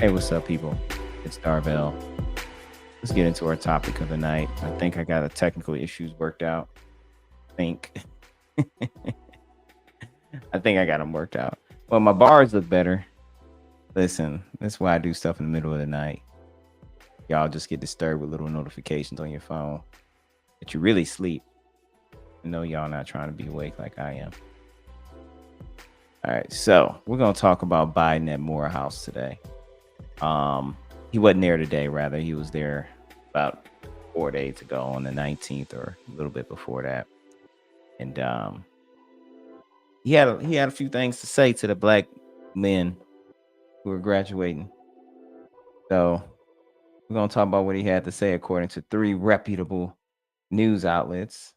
Hey, what's up, people? It's Darvell. Let's get into our topic of the night. I think I got the technical issues worked out. Think. I think I got them worked out. Well, my bars look better. Listen, that's why I do stuff in the middle of the night. Y'all just get disturbed with little notifications on your phone that you really sleep. I know y'all not trying to be awake like I am. All right, so we're gonna talk about Biden at Morehouse today. He wasn't there today. Rather, he was there about 4 days ago on the 19th, or a little bit before that, and he had a few things to say to the black men who were graduating. So we're gonna talk about what he had to say according to 3 reputable news outlets.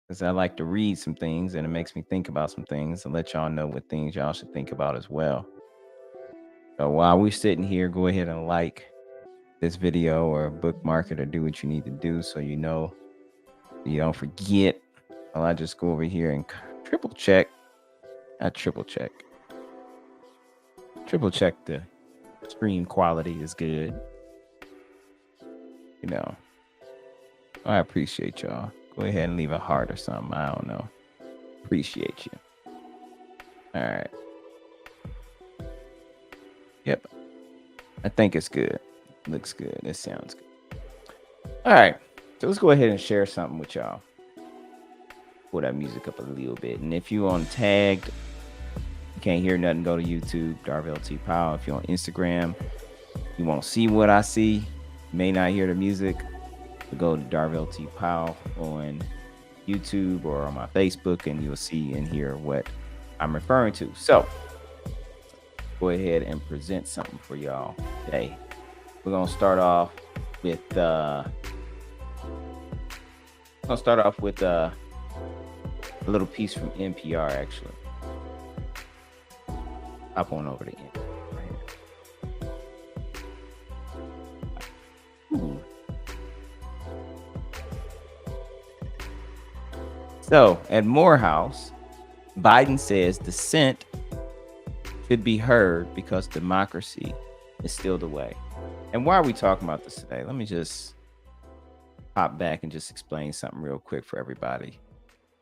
Because I like to read some things and it makes me think about some things and let y'all know what things y'all should think about as well. So while we're sitting here, go ahead and like this video or bookmark it or do what you need to do so you know you don't forget. Well, I just go over here and triple check the screen quality is good. You know, I appreciate y'all. Go ahead and leave a heart or something. I don't know. Appreciate you. All right. Yep. I think it's good. Looks good. This sounds good. All right. So let's go ahead and share something with y'all. Pull that music up a little bit. And if you on tagged, you can't hear nothing, go to YouTube, Darvell T. Powell. If you're on Instagram, you won't see what I see. You may not hear the music. Go to Darvell T. Powell on YouTube or on my Facebook, and you'll see and hear what I'm referring to. So go ahead and present something for y'all today. We're gonna start off with a little piece from NPR. Actually, hop on over to NPR right here. Ooh. So at Morehouse, Biden says dissent should be heard because democracy is still the way. And why are we talking about this today? Let me just hop back and just explain something real quick for everybody.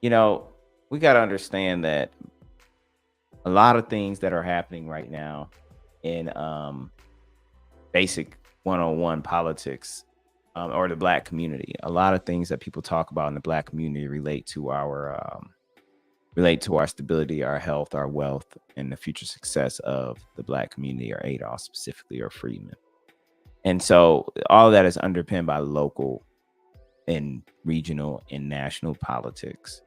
You know, we got to understand that a lot of things that are happening right now in basic 101 politics or the black community, a lot of things that people talk about in the black community relate to our stability, our health, our wealth, and the future success of the black community, or ADOS specifically, or freedmen. And so all of that is underpinned by local and regional and national politics.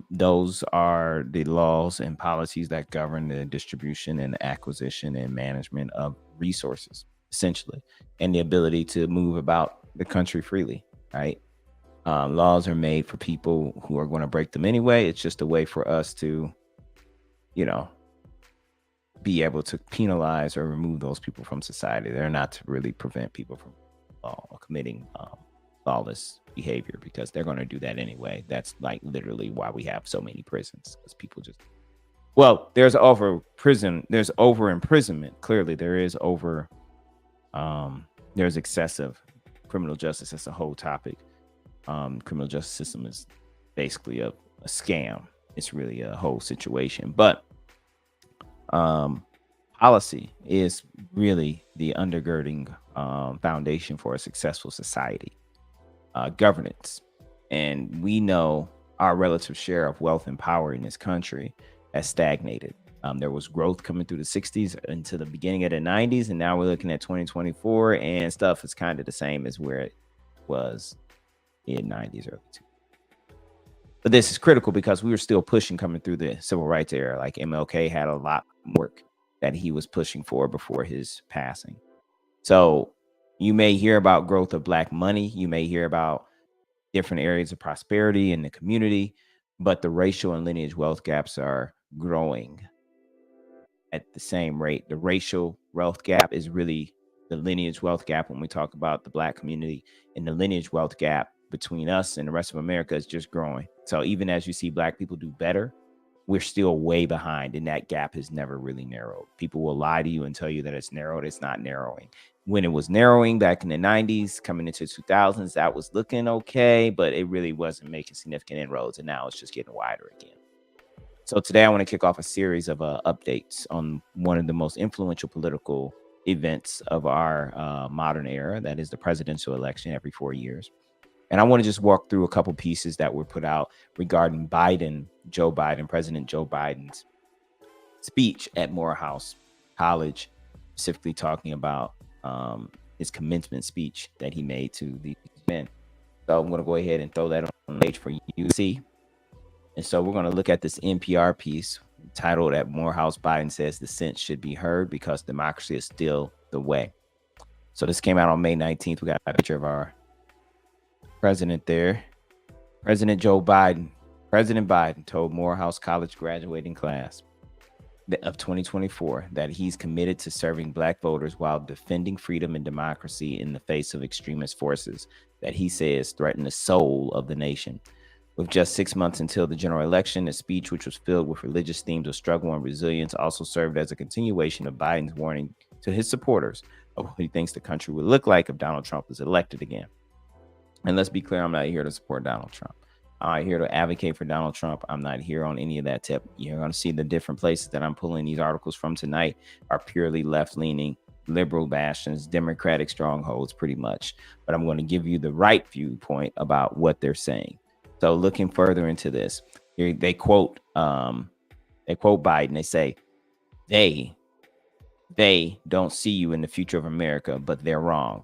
Those are the laws and policies that govern the distribution and acquisition and management of resources, essentially, and the ability to move about the country freely, right? Laws are made for people who are going to break them anyway. It's just a way for us to, be able to penalize or remove those people from society. They're not to really prevent people from committing lawless behavior, because they're going to do that anyway. That's like literally why we have so many prisons, because people just, there's over imprisonment. Clearly there is there's excessive criminal justice. That's a whole topic. Criminal justice system is basically a scam. It's really a whole situation, but policy is really the undergirding foundation for a successful society. Governance, and we know our relative share of wealth and power in this country has stagnated. There was growth coming through the 60s into the beginning of the 90s, and now we're looking at 2024, and stuff is kind of the same as where it was in 90s, early 2000s. But this is critical because we were still pushing coming through the civil rights era. Like MLK had a lot of work that he was pushing for before his passing. So you may hear about growth of black money. You may hear about different areas of prosperity in the community, but the racial and lineage wealth gaps are growing at the same rate. The racial wealth gap is really the lineage wealth gap when we talk about the black community, and the lineage wealth gap between us and the rest of America is just growing. So even as you see black people do better we're still way behind, and that gap has never really narrowed. People will lie to you and tell you that it's narrowed. It's not narrowing. When it was narrowing back in the 90s, coming into 2000s, that was looking okay, but it really wasn't making significant inroads, and now it's just getting wider again. So today I want to kick off a series of updates on one of the most influential political events of our modern era, that is the presidential election every 4 years. And I want to just walk through a couple pieces that were put out regarding President Joe Biden's speech at Morehouse College, specifically talking about his commencement speech that he made to the men. So I'm going to go ahead and throw that on the page for you to see. And so we're going to look at this NPR piece titled "At Morehouse, Biden Says Dissent Should Be Heard Because Democracy is Still the Way." So this came out on May 19th. We got a picture of our president there. President Biden told Morehouse College graduating class of 2024 that he's committed to serving Black voters while defending freedom and democracy in the face of extremist forces that he says threaten the soul of the nation. With just 6 months until the general election, a speech which was filled with religious themes of struggle and resilience also served as a continuation of Biden's warning to his supporters of what he thinks the country would look like if Donald Trump is elected again. And let's be clear, I'm not here to support Donald Trump. I'm not here to advocate for Donald Trump. I'm not here on any of that tip. You're going to see the different places that I'm pulling these articles from tonight are purely left-leaning, liberal bastions, Democratic strongholds, pretty much. But I'm going to give you the right viewpoint about what they're saying. So looking further into this, here they quote Biden. They say, they don't see you in the future of America, but they're wrong.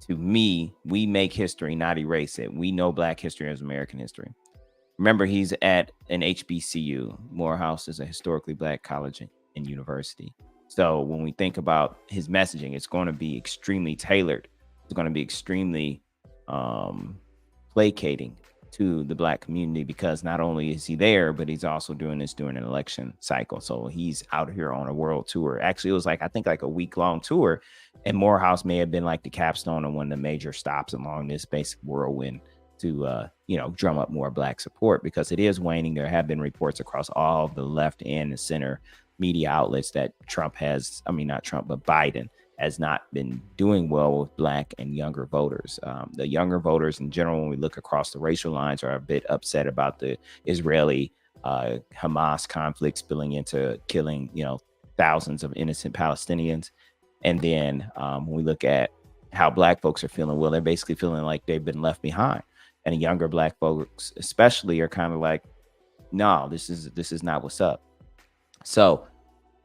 To me, we make history, not erase it. We know Black history as American history. Remember, he's at an HBCU. Morehouse is a historically Black college and university. So when we think about his messaging, it's going to be extremely tailored. It's going to be extremely placating to the Black community, because not only is he there, but he's also doing this during an election cycle. So he's out here on a world tour. Actually, it was I think a week-long tour, and Morehouse may have been like the capstone on one of the major stops along this basic whirlwind to drum up more Black support, because it is waning. There have been reports across all the left and the center media outlets that Biden has not been doing well with Black and younger voters. The younger voters in general, when we look across the racial lines, are a bit upset about the Israeli Hamas conflict spilling into killing, thousands of innocent Palestinians. And then when we look at how Black folks are feeling, well, they're basically feeling like they've been left behind. And the younger Black folks especially are kind of like, no, this is not what's up. So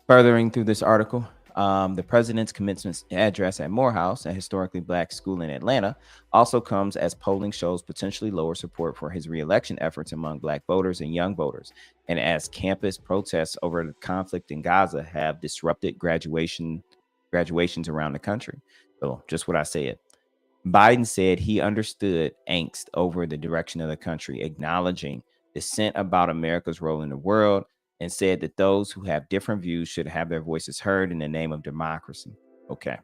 furthering through this article, the president's commencement address at Morehouse, a historically Black school in Atlanta, also comes as polling shows potentially lower support for his reelection efforts among Black voters and young voters, and as campus protests over the conflict in Gaza have disrupted graduations around the country. So just what I said. Biden said he understood angst over the direction of the country, acknowledging dissent about America's role in the world, and said that those who have different views should have their voices heard in the name of democracy. Okay.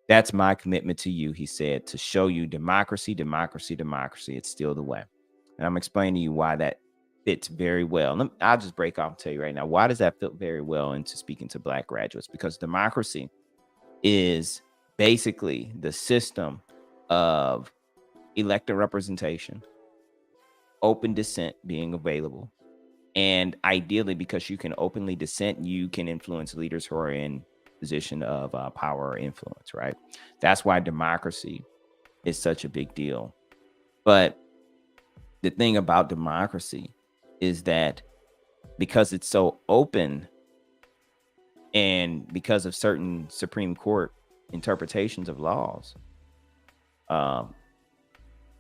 That's my commitment to you, he said, to show you democracy, democracy, democracy. It's still the way. And I'm explaining to you why that fits very well. I'll just break off and tell you right now, why does that fit very well into speaking to Black graduates? Because democracy is basically the system of elected representation, open dissent being available. And ideally, because you can openly dissent, you can influence leaders who are in position of power or influence, right? That's why democracy is such a big deal. But the thing about democracy is that because it's so open, and because of certain Supreme Court interpretations of laws,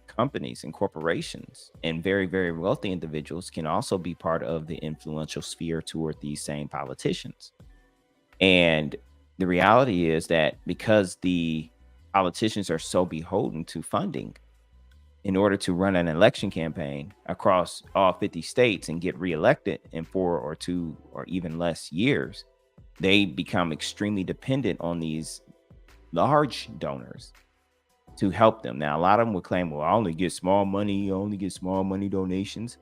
companies and corporations and very, very wealthy individuals can also be part of the influential sphere toward these same politicians. And the reality is that because the politicians are so beholden to funding in order to run an election campaign across all 50 states and get reelected in 4 or 2 or even less years, they become extremely dependent on these large donors to help them. Now, a lot of them will claim, well, I only get small money donations.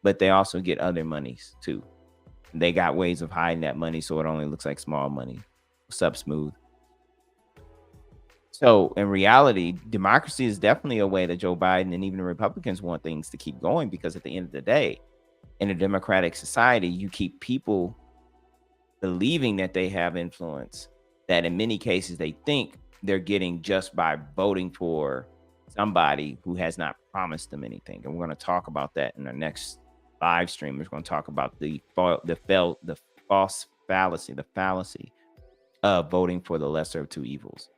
but they also get other monies too. They got ways of hiding that money so it only looks like small money. What's up, Smooth? So in reality, democracy is definitely a way that Joe Biden and even the Republicans want things to keep going, because at the end of the day, in a democratic society, you keep people believing that they have influence that in many cases they think they're getting just by voting for somebody who has not promised them anything. And we're going to talk about that in our next live stream. We're going to talk about the false fallacy, the fallacy of voting for the lesser of two evils.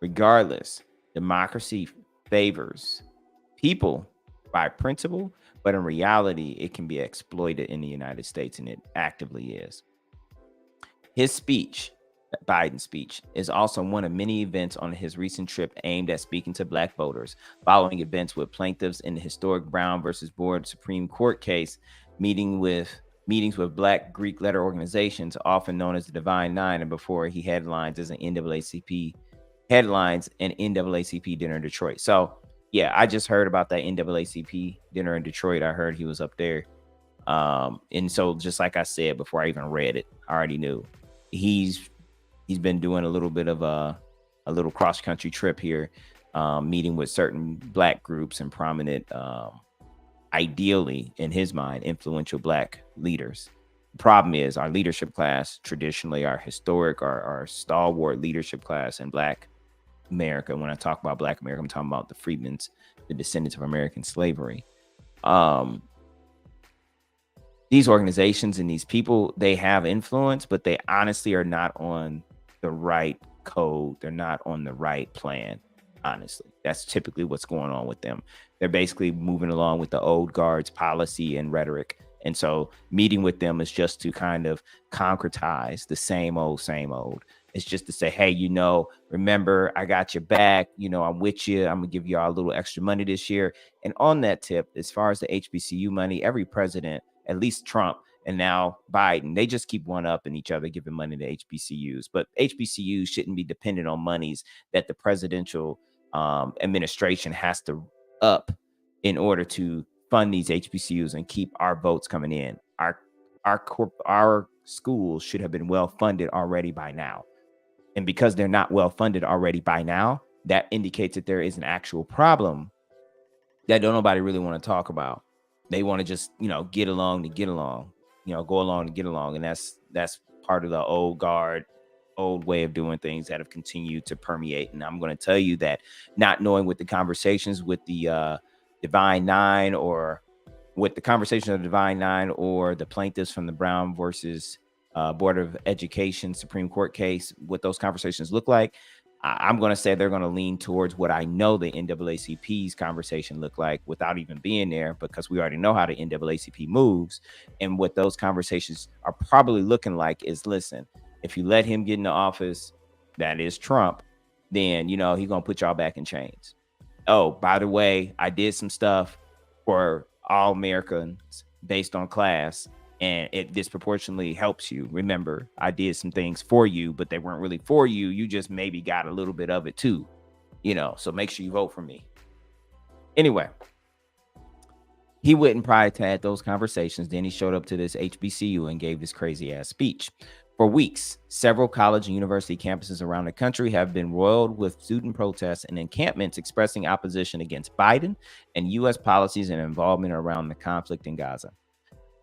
Regardless, democracy favors people by principle, but in reality, it can be exploited in the United States, and it actively is. His speech, Biden's speech, is also one of many events on his recent trip aimed at speaking to Black voters, following events with plaintiffs in the historic Brown versus Board Supreme Court case, meetings with Black Greek letter organizations, often known as the Divine Nine, and before he headlines an NAACP dinner in Detroit. So yeah, I just heard about that NAACP dinner in Detroit. I heard he was up there. And so just like I said before I even read it, I already knew he's been doing a little bit of a little cross country trip here, meeting with certain Black groups and prominent, ideally in his mind, influential Black leaders. The problem is our leadership class, traditionally our historic, our stalwart leadership class in Black America. When I talk about Black America, I'm talking about the freedmen's, the descendants of American slavery. These organizations and these people, they have influence, but they honestly are not on the right code. They're not on the right plan. Honestly, that's typically what's going on with them. They're basically moving along with the old guard's policy and rhetoric. And so meeting with them is just to kind of concretize the same old. It's just to say, hey, remember, I got your back. I'm with you. I'm going to give you all a little extra money this year. And on that tip, as far as the HBCU money, every president, at least Trump and now Biden, they just keep one-upping each other, giving money to HBCUs. But HBCUs shouldn't be dependent on monies that the presidential administration has to up in order to fund these HBCUs and keep our votes coming in. Our schools should have been well funded already by now. And because they're not well funded already by now, that indicates that there is an actual problem that don't nobody really want to talk about. They want to just, get along to get along, go along to get along. And that's part of the old guard, old way of doing things that have continued to permeate. And I'm going to tell you that not knowing what the conversations with the Divine Nine or with the conversation of the Divine Nine or the plaintiffs from the Brown versus Board of Education Supreme Court case, what those conversations look like, I'm going to say they're going to lean towards what I know the NAACP's conversation look like without even being there, because we already know how the NAACP moves. And what those conversations are probably looking like is, listen, if you let him get into office, that is Trump, then, he's going to put y'all back in chains. Oh, by the way, I did some stuff for all Americans based on class, and it disproportionately helps you. Remember, I did some things for you, but they weren't really for you. You just maybe got a little bit of it too, so make sure you vote for me. Anyway, he went and prioritized those conversations. Then he showed up to this HBCU and gave this crazy ass speech. For weeks, several college and university campuses around the country have been roiled with student protests and encampments expressing opposition against Biden and U.S. policies and involvement around the conflict in Gaza.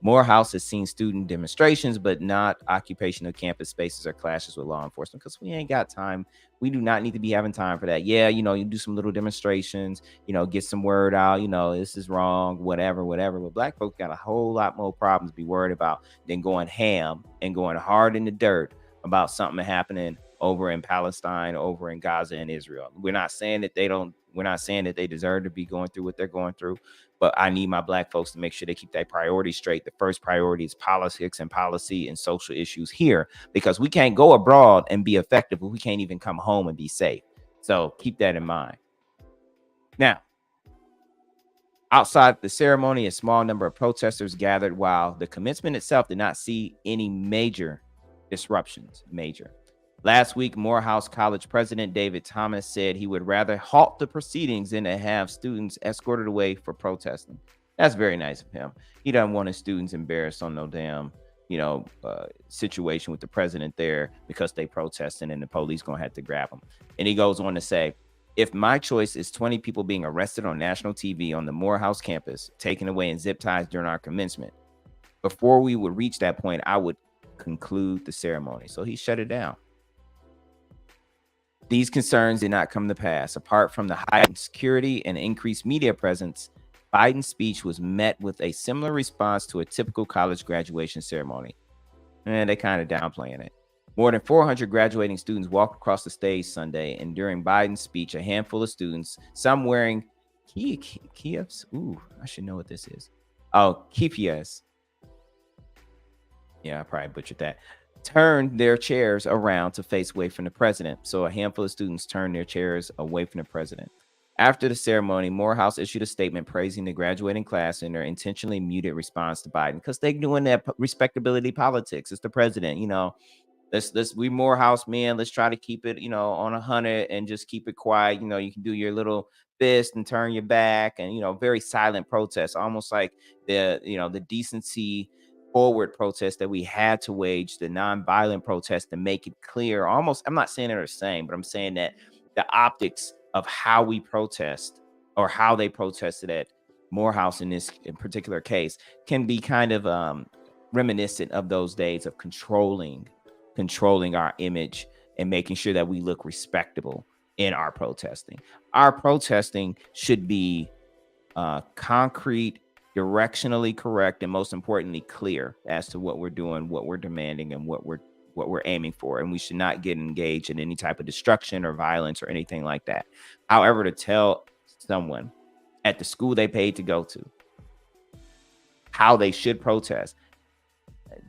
Morehouse has seen student demonstrations, but not occupation of campus spaces or clashes with law enforcement, because we ain't got time. We do not need to be having time for that. Yeah, you do some little demonstrations, get some word out, this is wrong, whatever. But Black folks got a whole lot more problems to be worried about than going ham and going hard in the dirt about something happening over in Palestine, over in Gaza and Israel. We're not saying that they deserve to be going through what they're going through, but I need my Black folks to make sure they keep their priorities straight. The first priority is politics and policy and social issues here, because we can't go abroad and be effective, but we can't even come home and be safe. So keep that in mind. Now, outside the ceremony, a small number of protesters gathered, while the commencement itself did not see any major disruptions. Last week, Morehouse College President David Thomas said he would rather halt the proceedings than to have students escorted away for protesting. That's very nice of him. He doesn't want his students embarrassed on no damn, situation with the president there because they protesting and the police gonna have to grab them. And he goes on to say, if my choice is 20 people being arrested on national TV on the Morehouse campus, taken away in zip ties during our commencement, before we would reach that point, I would conclude the ceremony. So he shut it down. These concerns did not come to pass. Apart from the heightened security and increased media presence, Biden's speech was met with a similar response to a typical college graduation ceremony. And they kind of downplaying it. More than 400 graduating students walked across the stage Sunday, and during Biden's speech, a handful of students, some wearing kievs. Ooh, I should know what this is. Oh, kipias. Yeah, I probably butchered that. Turned their chairs around to face away from the president. So a handful of students turned their chairs away from the president. After the ceremony, Morehouse issued a statement praising the graduating class in their intentionally muted response to Biden because they're doing that respectability politics. It's the president, let's we Morehouse men. Let's try to keep it, on 100 and just keep it quiet. You can do your little fist and turn your back and very silent protest, almost like the decency forward protest that we had to wage, the non-violent protest, to make it clear. Almost, I'm not saying they're the same, but I'm saying that the optics of how we protest or how they protested at Morehouse in this in particular case can be kind of reminiscent of those days of controlling our image and making sure that we look respectable in our protesting. Our protesting should be concrete, directionally correct, and most importantly, clear as to what we're doing, what we're demanding, and what we're aiming for. And we should not get engaged in any type of destruction or violence or anything like that. However, to tell someone at the school they paid to go to how they should protest,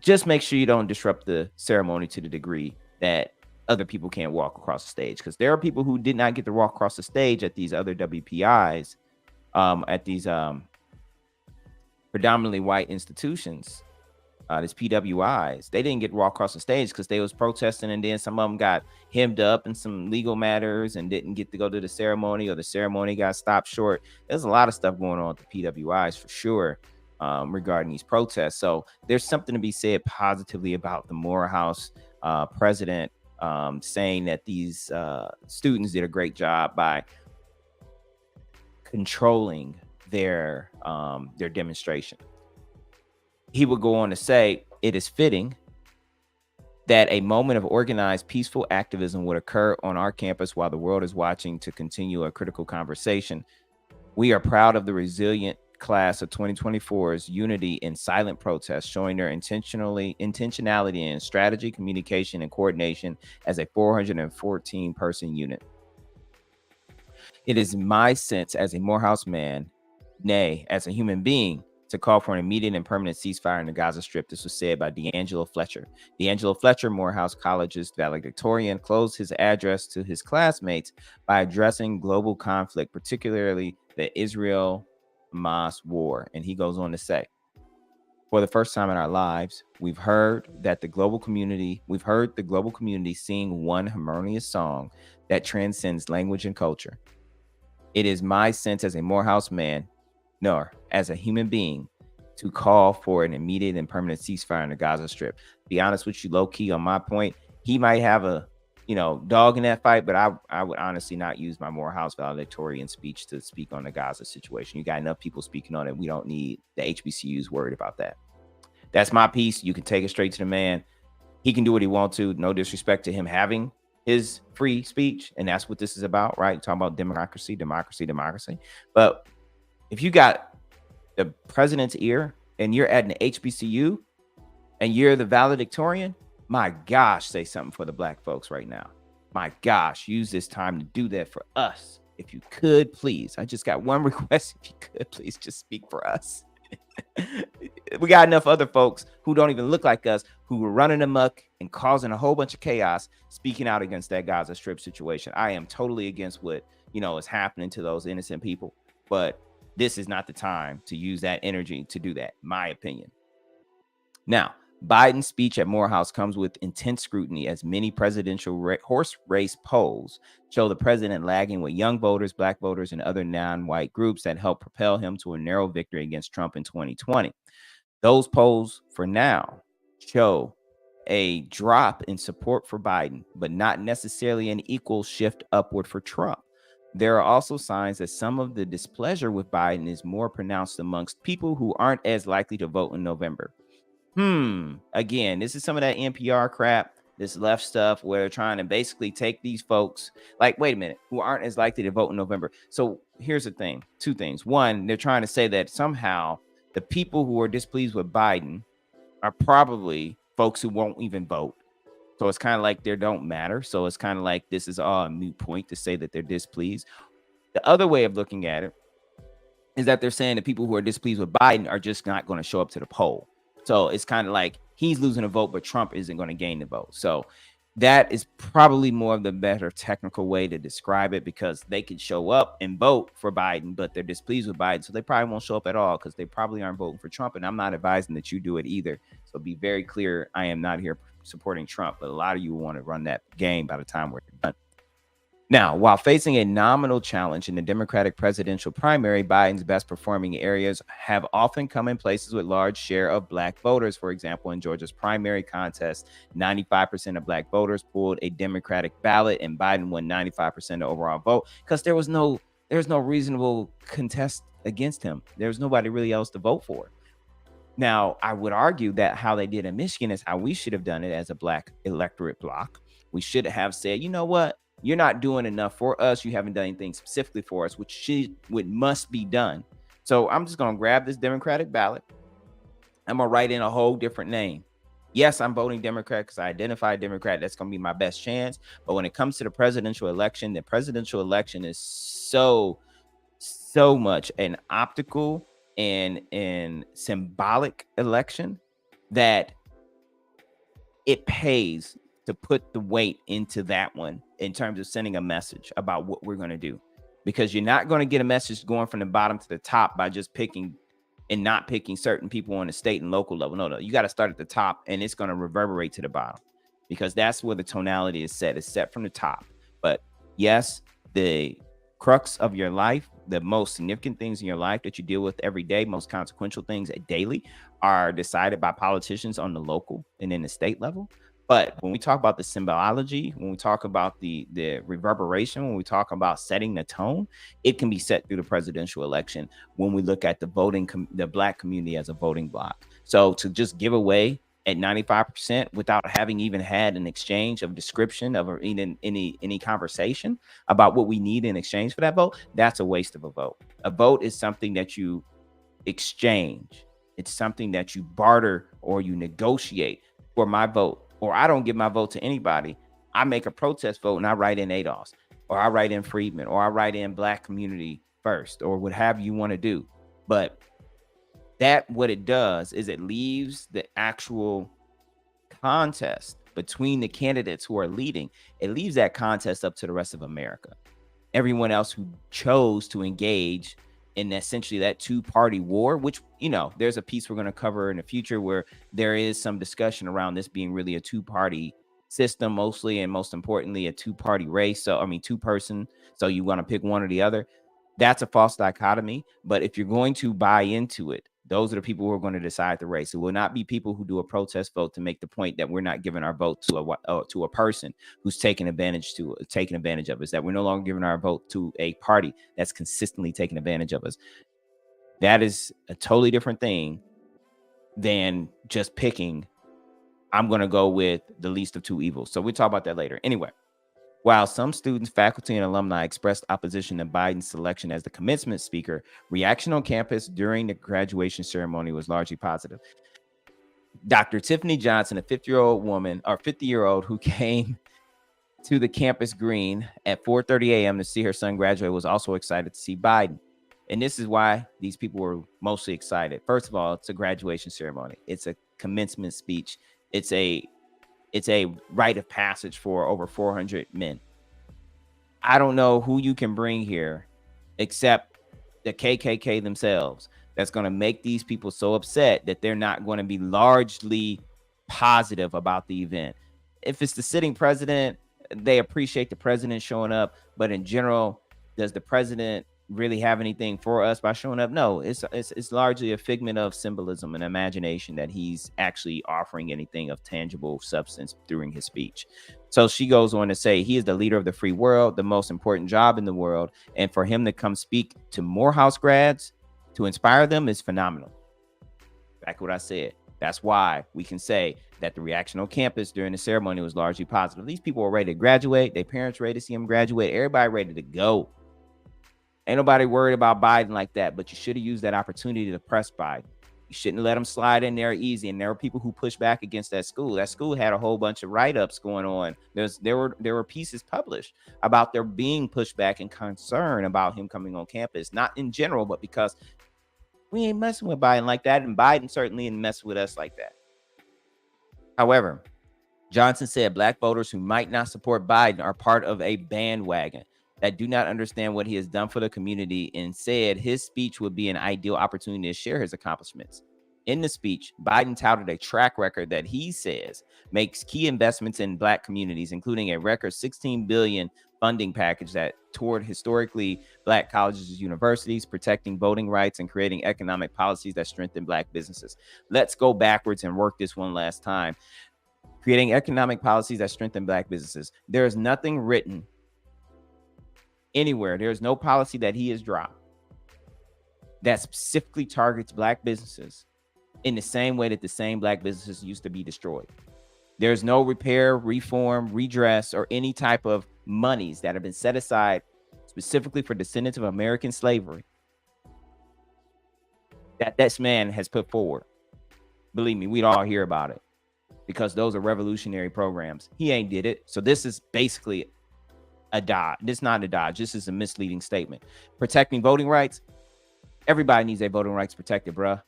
just make sure you don't disrupt the ceremony to the degree that other people can't walk across the stage, because there are people who did not get to walk across the stage at these other WPIs, at these predominantly white institutions, these PWIs. They didn't get to walk across the stage because they was protesting, and then some of them got hemmed up in some legal matters and didn't get to go to the ceremony, or the ceremony got stopped short. There's a lot of stuff going on with the PWIs for sure, regarding these protests. So there's something to be said positively about the Morehouse president, saying that these students did a great job by controlling their demonstration. He would go on to say, it is fitting that a moment of organized, peaceful activism would occur on our campus while the world is watching to continue a critical conversation. We are proud of the resilient class of 2024's unity in silent protest, showing their intentionality in strategy, communication, and coordination as a 414-person unit. It is my sense as a Morehouse man, nay, as a human being, to call for an immediate and permanent ceasefire in the Gaza Strip. This was said by D'Angelo Fletcher. D'Angelo Fletcher, Morehouse College's valedictorian, closed his address to his classmates by addressing global conflict, particularly the Israel-Hamas war. And he goes on to say, for the first time in our lives, we've heard the global community sing one harmonious song that transcends language and culture. It is my sense as a Morehouse man, nor as a human being, to call for an immediate and permanent ceasefire in the Gaza Strip. Be honest with you, low key on my point, he might have a dog in that fight, but I would honestly not use my Morehouse valedictorian speech to speak on the Gaza situation. You got enough people speaking on it. We don't need the HBCUs worried about that. That's my piece. You can take it straight to the man. He can do what he wants to. No disrespect to him having his free speech, and that's what this is about, right? Talking about democracy. But if you got the president's ear and you're at an HBCU and you're the valedictorian, my gosh, say something for the black folks right now. My gosh, use this time to do that for us. If you could, please. I just got one request. If you could, please just speak for us. We got enough other folks who don't even look like us, who were running amok and causing a whole bunch of chaos, speaking out against that Gaza Strip situation. I am totally against what is happening to those innocent people, but this is not the time to use that energy to do that, my opinion. Now, Biden's speech at Morehouse comes with intense scrutiny as many presidential horse race polls show the president lagging with young voters, black voters, and other non-white groups that helped propel him to a narrow victory against Trump in 2020. Those polls, for now, show a drop in support for Biden, but not necessarily an equal shift upward for Trump. There are also signs that some of the displeasure with Biden is more pronounced amongst people who aren't as likely to vote in November. Again, this is some of that NPR crap, this left stuff where they're trying to basically take these folks, like, wait a minute, who aren't as likely to vote in November. So here's the thing, two things. One, they're trying to say that somehow the people who are displeased with Biden are probably folks who won't even vote. So it's kind of like they don't matter. So it's kind of like this is all a moot point to say that they're displeased. The other way of looking at it is that they're saying that people who are displeased with Biden are just not going to show up to the poll. So it's kind of like he's losing a vote, but Trump isn't going to gain the vote. So that is probably more of the better technical way to describe it, because they can show up and vote for Biden, but they're displeased with Biden. So they probably won't show up at all because they probably aren't voting for Trump. And I'm not advising that you do it either. So be very clear. I am not here supporting Trump, but a lot of you want to run that game by the time we're done. Now, while facing a nominal challenge in the Democratic presidential primary, Biden's best performing areas have often come in places with large share of black voters. For example, in Georgia's primary contest, 95% of black voters pulled a Democratic ballot, and Biden won 95% of overall vote because there was no reasonable contest against him. There was nobody really else to vote for. Now, I would argue that how they did in Michigan is how we should have done it as a black electorate block. We should have said, you know what? You're not doing enough for us. You haven't done anything specifically for us, which must be done. So I'm just going to grab this Democratic ballot. I'm going to write in a whole different name. Yes, I'm voting Democrat because I identify Democrat. That's going to be my best chance. But when it comes to the presidential election is so much an optical and symbolic election that it pays to put the weight into that one in terms of sending a message about what we're going to do, because you're not going to get a message going from the bottom to the top by just picking and not picking certain people on the state and local level. No, you got to start at the top, and it's going to reverberate to the bottom, because that's where the tonality is set. It's set from the top. But yes, the crux of your life, the most significant things in your life that you deal with every day, most consequential things daily, are decided by politicians on the local and in the state level. But when we talk about the symbology, when we talk about the reverberation, when we talk about setting the tone, it can be set through the presidential election when we look at the black community as a voting block. So to just give away at 95% without having even had an exchange of description of any conversation about what we need in exchange for that vote, that's a waste of a vote. A vote is something that you exchange. It's something that you barter or you negotiate. For my vote, or I don't give my vote to anybody. I make a protest vote and I write in ADOS, or I write in Freedman, or I write in Black Community First, or whatever you want to do. But what it does is it leaves the actual contest between the candidates who are leading. It leaves that contest up to the rest of America. Everyone else who chose to engage in essentially that two-party war, which, there's a piece we're going to cover in the future where there is some discussion around this being really a two-party system mostly, and most importantly, a two-party race. So, two-person. So you want to pick one or the other. That's a false dichotomy. But if you're going to buy into it, those are the people who are going to decide the race. It will not be people who do a protest vote to make the point that we're not giving our vote to a person who's taking advantage of us, that we're no longer giving our vote to a party that's consistently taking advantage of us. That is a totally different thing than just picking, I'm going to go with the least of two evils. So we'll talk about that later. Anyway, while some students, faculty, and alumni expressed opposition to Biden's selection as the commencement speaker, reaction on campus during the graduation ceremony was largely positive. Dr. Tiffany Johnson, a 50-year-old who came to the campus green at 4:30 a.m. to see her son graduate, was also excited to see Biden. And this is why these people were mostly excited. First of all, it's a graduation ceremony. It's a commencement speech. It's a rite of passage for over 400 men. I don't know who you can bring here except the KKK themselves that's going to make these people so upset that they're not going to be largely positive about the event. If it's the sitting president, they appreciate the president showing up, but in general, does the president really have anything for us by showing up? No, it's largely a figment of symbolism and imagination that he's actually offering anything of tangible substance during his speech. So she goes on to say he is the leader of the free world, the most important job in the world, and for him to come speak to Morehouse grads to inspire them is phenomenal. Back what I said. That's why we can say that the reaction on campus during the ceremony was largely positive. These people were ready to graduate. Their parents ready to see them graduate. Everybody ready to go. Ain't nobody worried about Biden like that, but you should have used that opportunity to press Biden. You shouldn't let them slide in there easy. And there were people who pushed back against that school. That school had a whole bunch of write-ups going on. There were pieces published about there being pushback and concern about him coming on campus, not in general, but because we ain't messing with Biden like that, and Biden certainly ain't mess with us like that. However, Johnson said black voters who might not support Biden are part of a bandwagon that do not understand what he has done for the community, and said his speech would be an ideal opportunity to share his accomplishments. In the speech, Biden touted a track record that he says makes key investments in black communities, including a record $16 billion funding package that toward historically black colleges and universities, protecting voting rights, and creating economic policies that strengthen black businesses. Let's go backwards and work this one last time. Creating economic policies that strengthen black businesses. There is nothing written anywhere. There's no policy that he has dropped that specifically targets black businesses in the same way that the same black businesses used to be destroyed. There's no repair, reform, redress, or any type of monies that have been set aside specifically for descendants of American slavery that this man has put forward. Believe me, we'd all hear about it because those are revolutionary programs. He ain't did it. So this is basically a dodge. This is not a dodge. This is a misleading statement. Protecting voting rights. Everybody needs their voting rights protected, bruh.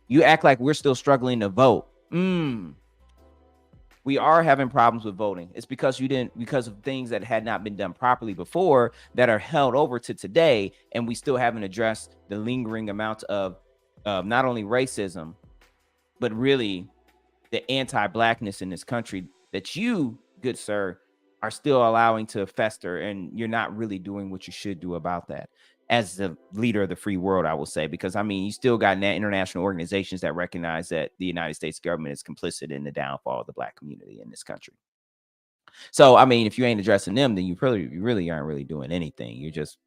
You act like we're still struggling to vote. We are having problems with voting. It's because because of things that had not been done properly before that are held over to today, and we still haven't addressed the lingering amount of not only racism, but really the anti-blackness in this country that you, good sir, are still allowing to fester, and you're not really doing what you should do about that. As the leader of the free world, I will say, because I mean, you still got international organizations that recognize that the United States government is complicit in the downfall of the black community in this country. So, I mean, if you ain't addressing them, then you really aren't really doing anything. You're just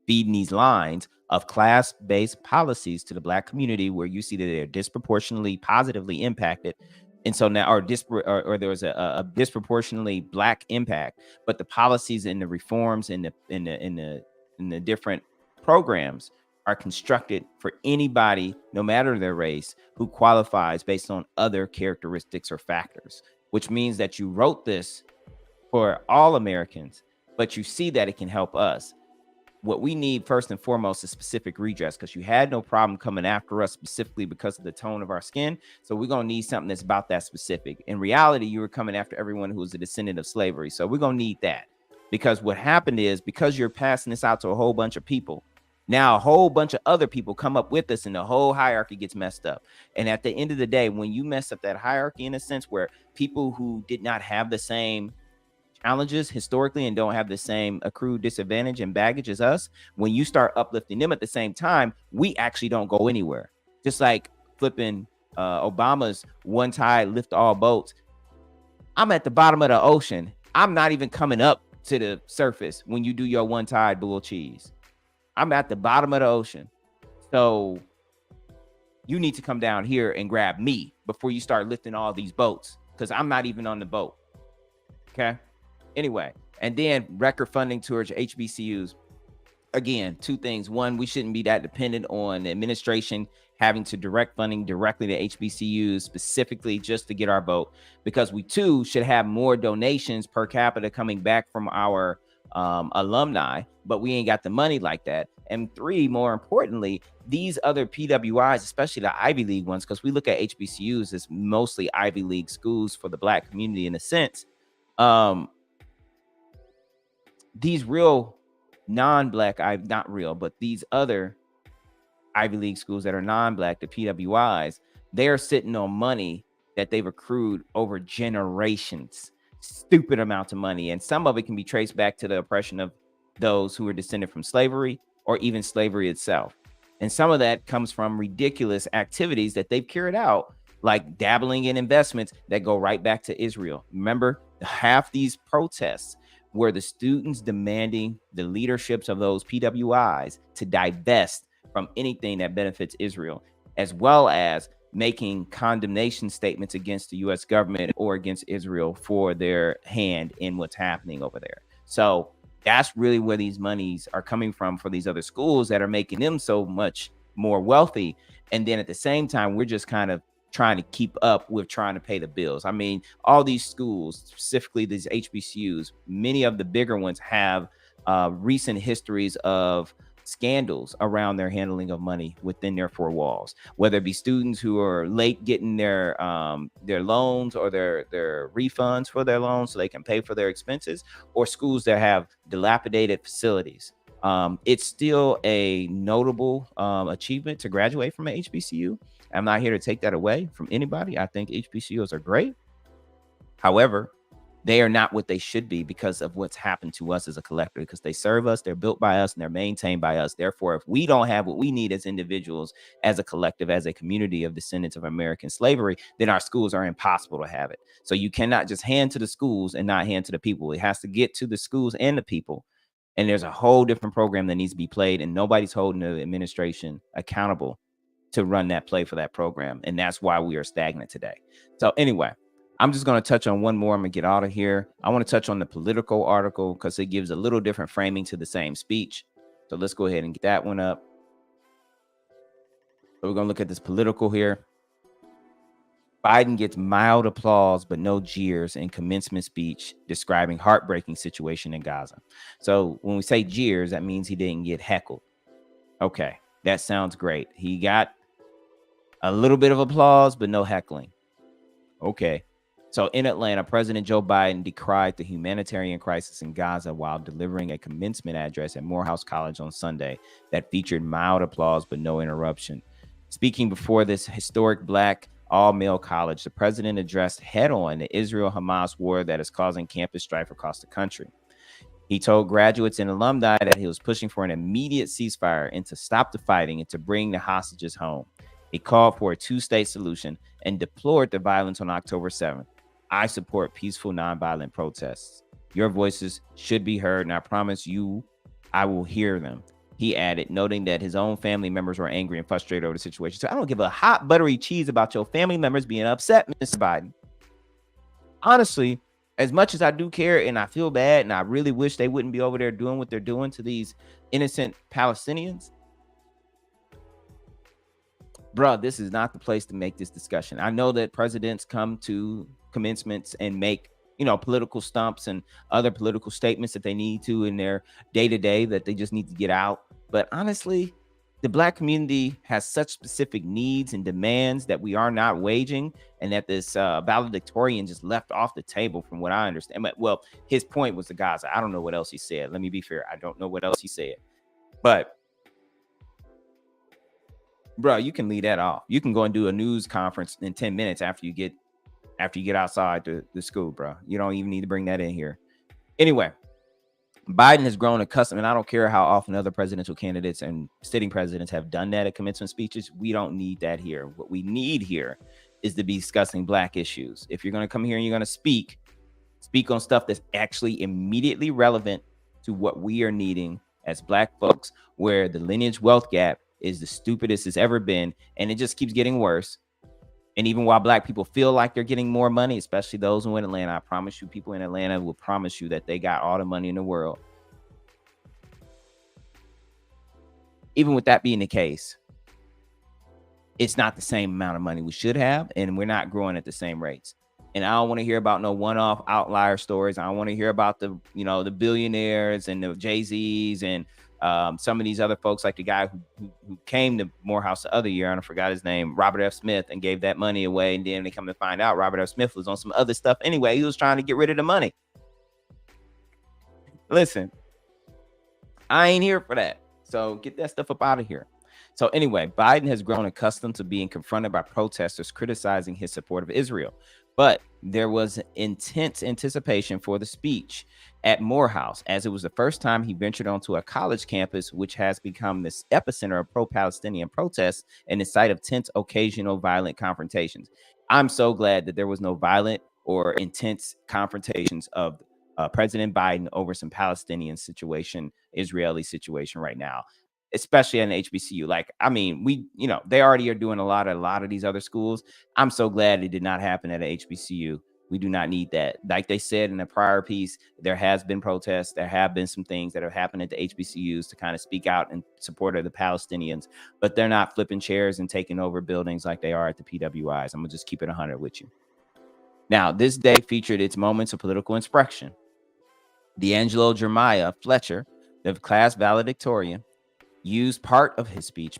feeding these lines of class-based policies to the black community where you see that they're disproportionately positively impacted. And so now, or there was a disproportionately black impact, but the policies and the reforms and the different programs are constructed for anybody, no matter their race, who qualifies based on other characteristics or factors, which means that you wrote this for all Americans, but you see that it can help us. What we need first and foremost is specific redress, because you had no problem coming after us specifically because of the tone of our skin. So we're going to need something that's about that specific. In reality, you were coming after everyone who was a descendant of slavery. So we're going to need that, because what happened is, because you're passing this out to a whole bunch of people, now a whole bunch of other people come up with us and the whole hierarchy gets messed up. And at the end of the day, when you mess up that hierarchy, in a sense where people who did not have the same challenges historically and don't have the same accrued disadvantage and baggage as us, when you start uplifting them at the same time, we actually don't go anywhere. Just like flipping Obama's one tide lift all boats. I'm at the bottom of the ocean. I'm not even coming up to the surface when you do your one tide bull cheese. I'm at the bottom of the ocean. So you need to come down here and grab me before you start lifting all these boats, because I'm not even on the boat. Okay. Anyway, and then record funding towards HBCUs. Again, two things. One, we shouldn't be that dependent on the administration having to direct funding directly to HBCUs specifically just to get our vote, because we too should have more donations per capita coming back from our alumni, but we ain't got the money like that. And three, more importantly, these other PWIs, especially the Ivy League ones, because we look at HBCUs as mostly Ivy League schools for the black community in a sense. These real non-black, not real, but these other Ivy League schools that are non-black, the PWIs, they're sitting on money that they've accrued over generations. Stupid amounts of money. And some of it can be traced back to the oppression of those who were descended from slavery or even slavery itself. And some of that comes from ridiculous activities that they've carried out, like dabbling in investments that go right back to Israel. Remember, half these protests were the students demanding the leaderships of those PWIs to divest from anything that benefits Israel, as well as making condemnation statements against the U.S. government or against Israel for their hand in what's happening over there. So that's really where these monies are coming from for these other schools that are making them so much more wealthy. And then at the same time, we're just kind of trying to keep up with trying to pay the bills. I mean, all these schools, specifically these HBCUs, many of the bigger ones have recent histories of scandals around their handling of money within their four walls, whether it be students who are late getting their loans or their refunds for their loans so they can pay for their expenses, or schools that have dilapidated facilities. It's still a notable achievement to graduate from an HBCU. I'm not here to take that away from anybody. I think HBCUs are great. However, they are not what they should be because of what's happened to us as a collective, because they serve us, they're built by us, and they're maintained by us. Therefore, if we don't have what we need as individuals, as a collective, as a community of descendants of American slavery, then our schools are impossible to have it. So you cannot just hand to the schools and not hand to the people. It has to get to the schools and the people. And there's a whole different program that needs to be played, and nobody's holding the administration accountable to run that play for that program. And that's why we are stagnant today. So anyway, I'm just going to touch on one more. I'm going to get out of here. I want to touch on the Politico article because it gives a little different framing to the same speech. So let's go ahead and get that one up. So we're going to look at this Politico here. Biden gets mild applause, but no jeers in commencement speech describing heartbreaking situation in Gaza. So when we say jeers, that means he didn't get heckled. Okay, that sounds great. He got a little bit of applause, but no heckling. Okay. So in Atlanta, President Joe Biden decried the humanitarian crisis in Gaza while delivering a commencement address at Morehouse College on Sunday that featured mild applause but no interruption. Speaking before this historic Black all-male college, the president addressed head-on the Israel-Hamas war that is causing campus strife across the country. He told graduates and alumni that he was pushing for an immediate ceasefire and to stop the fighting and to bring the hostages home. He called for a two-state solution and deplored the violence on October 7th. I support peaceful, nonviolent protests. Your voices should be heard, and I promise you I will hear them. He added, noting that his own family members were angry and frustrated over the situation. So I don't give a hot buttery cheese about your family members being upset, Mr. Biden. Honestly, as much as I do care and I feel bad and I really wish they wouldn't be over there doing what they're doing to these innocent Palestinians, bro, this is not the place to make this discussion. I know that presidents come to commencements and make, political stumps and other political statements that they need to in their day-to-day that they just need to get out. But honestly, the Black community has such specific needs and demands that we are not waging, and that this valedictorian just left off the table from what I understand. But, well, his point was the Gaza. I don't know what else he said. Let me be fair. I don't know what else he said. But bro, you can leave that off. You can go and do a news conference in 10 minutes after you get outside the school, bro. You don't even need to bring that in here. Anyway, Biden has grown accustomed, and I don't care how often other presidential candidates and sitting presidents have done that at commencement speeches. We don't need that here. What we need here is to be discussing Black issues. If you're going to come here and you're going to speak on stuff that's actually immediately relevant to what we are needing as Black folks, where the lineage wealth gap is the stupidest it's ever been, and it just keeps getting worse. And even while Black people feel like they're getting more money, especially those who are in Atlanta, I promise you, people in Atlanta will promise you that they got all the money in the world. Even with that being the case, it's not the same amount of money we should have, and we're not growing at the same rates. And I don't want to hear about no one-off outlier stories. I don't want to hear about the billionaires and the Jay-Z's and some of these other folks, like the guy who came to Morehouse the other year, and I forgot his name, Robert F. Smith, and gave that money away. And then they come to find out Robert F. Smith was on some other stuff anyway. He was trying to get rid of the money. Listen, I ain't here for that. So get that stuff up out of here. So anyway, Biden has grown accustomed to being confronted by protesters criticizing his support of Israel. But there was intense anticipation for the speech at Morehouse, as it was the first time he ventured onto a college campus, which has become this epicenter of pro-Palestinian protests and the site of tense, occasional violent confrontations. I'm so glad that there was no violent or intense confrontations of President Biden over some Palestinian situation, Israeli situation right now, especially in HBCU. Like, I mean, they already are doing a lot of these other schools. I'm so glad it did not happen at a HBCU. We do not need that. Like they said in a prior piece, there has been protests. There have been some things that have happened at the HBCUs to kind of speak out in support of the Palestinians, but they're not flipping chairs and taking over buildings like they are at the PWIs. I'm gonna just keep it 100 with you. Now, this day featured its moments of political insurrection. D'Angelo Jeremiah Fletcher, the class valedictorian, used part of his speech,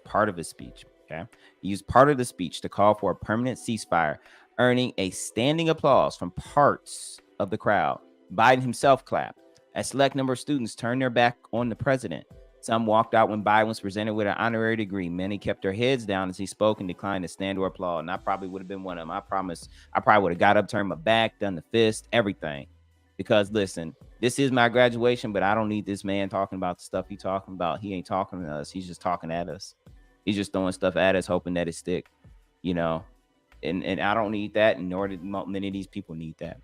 okay? He used part of the speech to call for a permanent ceasefire, earning a standing applause from parts of the crowd. Biden himself clapped. A select number of students turned their back on the president. Some walked out when Biden was presented with an honorary degree. Many kept their heads down as he spoke and declined to stand or applaud. And I probably would have been one of them. I promise. I probably would have got up, turned my back, done the fist, everything. Because listen, this is my graduation, but I don't need this man talking about the stuff he's talking about. He ain't talking to us. He's just talking at us. He's just throwing stuff at us, hoping that it stick, And I don't need that, and nor did many of these people need that.